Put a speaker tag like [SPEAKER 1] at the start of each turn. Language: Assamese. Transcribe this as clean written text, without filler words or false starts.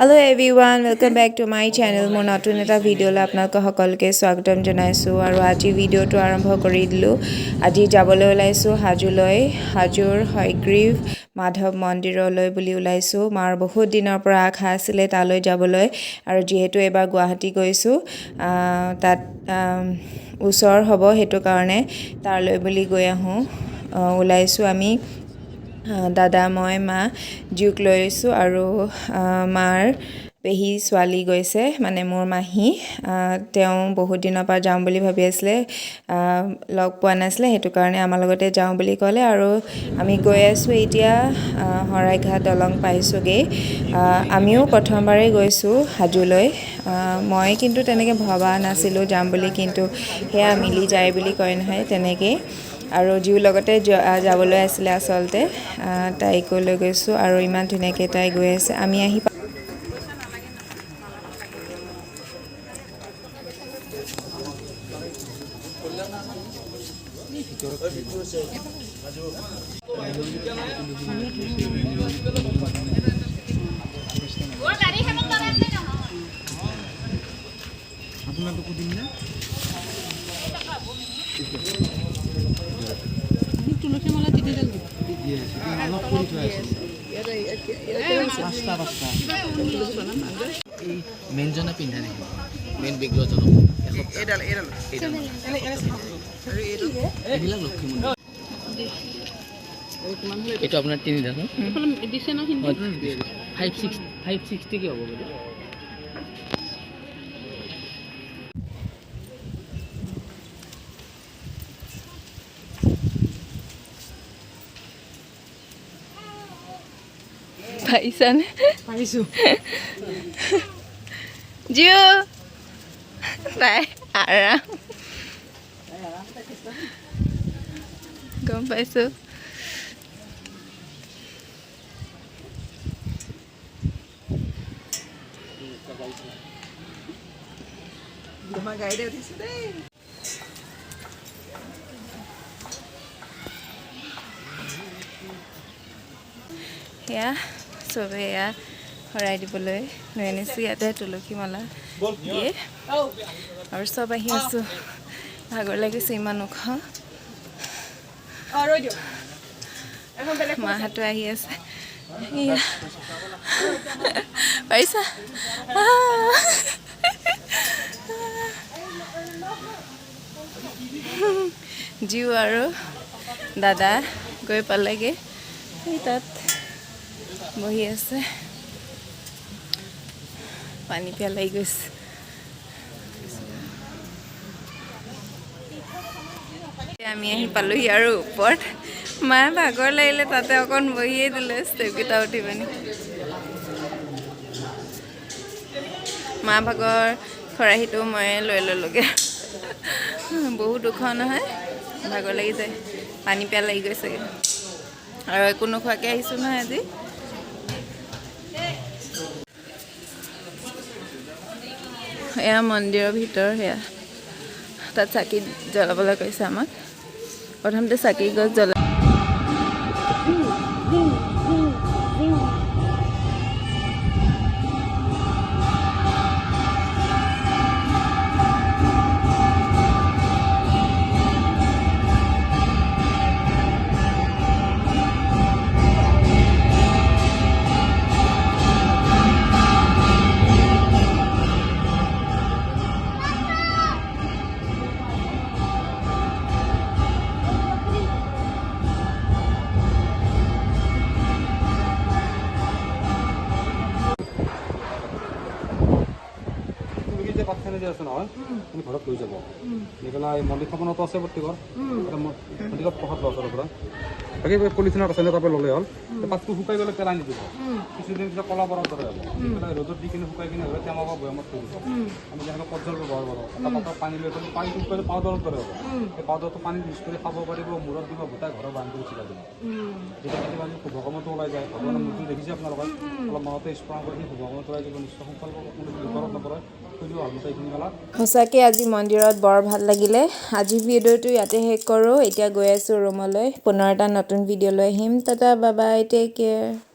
[SPEAKER 1] Hello everyone, welcome back to my channel. মোৰ নতুন এটা ভিডিঅ'লৈ আপোনালোক সকলোকে স্বাগতম জনাইছো আৰু আজি ভিডিঅ'টো আৰম্ভ কৰি দিলো। আজি যাবলৈ ওলাইছো হাজোলৈ, হাজোৰ হয়গ্ৰীৱ মাধৱ মন্দিৰলৈ বুলি ওলাইছো। মাৰ বহুত দিনৰ পৰা আশা আছিল তালৈ যাবলৈ আৰু যেহেতু এবাৰ গুৱাহাটী গৈছো তাত ওচৰ হ'ব হেতু কাৰণে তালৈ বুলি গৈ আহো ওলাইছো আমি দাদা মই মা জুক লৈছো আৰু মাৰ পেহী ছোৱালী গৈছে মানে মোৰ মাহী তেওঁ বহুত দিনৰ পৰা যাম বুলি ভাবি আছিল লগ পোৱা নাছিল হেতু কাৰণে আমাৰ লগতে যাওঁ বুলি ক'লে আৰু আমি গৈ আছো এতিয়া হৰাইঘাট দলং পাইছোগে আমিও প্ৰথমবাৰে গৈছো হাজোলৈ মই কিন্তু তেনেকৈ ভবা নাছিলো যাম বুলি কিন্তু হেয়া মিলি যায় বুলি কয় নহয় তেনেকৈ আৰু জিউ লগতে যাবলৈ আছিল আসলতে তাইকো লৈ গৈছো আৰু ইমান ধুনীয়াকৈ তাই গৈ আছে আমি আহি
[SPEAKER 2] তুলসী মালা তিনিডাল মেইনজনে পিন্ধা নেকি মেইন বিগ্ৰহজনক এইবিলাক লক্ষী মন্দিৰ এইটো আপোনাৰ তিনিডাল দিছে ন 560 কি হ'ব বুলি
[SPEAKER 1] পাইছানে
[SPEAKER 2] পাইছো
[SPEAKER 1] জিউ তাই আৰাম গম পাইছো
[SPEAKER 2] তোমাৰ গাড়ীতে উঠিছো দেই
[SPEAKER 1] হেয়া চবে এয়া শৰাই দিবলৈ লৈ আনিছোঁ ইয়াতে তুলসী মালা দিয়ে আৰু চব আহি আছোঁ ভাগৰ লাগিছে ইমান ওখ মাহঁতো আহি আছে পাৰিছা জিউ আৰু দাদা গৈ পালেগে তাত বহি আছে পানী পেলাই গৈছে আমি আহি পালোহি আৰু ওপৰত মায়ে ভাগৰ লাগিলে তাতে অকণ বহিয়ে দিলে ষ্টেপকেইটা উঠি পানি মা ভাগৰ খৰাহীটো মই লৈ ল'লোগে বহুত ওখ নহয় ভাগৰ লাগি যায় পানী পিয়াহ লাগি গৈছেগৈ আৰু একো নোখোৱাকৈ আহিছোঁ নহয় আজি এয়া মন্দিৰৰ ভিতৰ সেয়া তাত চাকি জ্বলাবলৈ কৈছে আমাক প্ৰথমতে চাকি গছ জ্বলা
[SPEAKER 3] আছে নহয় তুমি ঘৰত লৈ যাব এইফালে মন্দিৰ স্থাপনতো আছে প্ৰত্যেকৰ মন্দিৰত প্ৰসাদ লছৰ পৰা বাকী পলিথিনত আছে তাৰপৰা ল'লে হ'ল পাতটো শুকাই গ'লে পেলাই নিদিব কিছুদিন পিছত কলা পৰাৰ দৰে হ'ব পেলাই ৰ'দত দি কিনে শুকাই কিনে হ'লে টেমা বা বৈয়ামত থৈ দিব আমি যেনেকৈ পৰ্যাল ব্যৱহাৰ কৰোঁ এটা পাত্ৰত পানী লৈ থৈ পানীটো শুকাই পাউডাৰৰ দৰে হ'ব সেই পাউডাৰটো পানী মিক্স কৰি খাব পাৰিব মূৰত দিব গোটাই ঘৰৰ বান্ধি চিলাই দিব যেতিয়া কেতিয়াবা ভগৱানতো ওলাই যায় ভগৱানৰ মূৰ্তি দেখিছে আপোনালোকে অলপ মনতে স্মৰণ কৰি ভগৱানতো ওলাই যাব নিশ্চয় সংকল্প কোনো বিপৰত নপৰে
[SPEAKER 1] সঁচাকৈ আজি মন্দিৰত বৰ ভাল লাগিলে আজি ভিডিঅ'টো ইয়াতে শেষ কৰোঁ এতিয়া গৈ আছোঁ ৰুমলৈ পুনৰ এটা নতুন ভিডিঅ' লৈ আহিম tata bye bye take care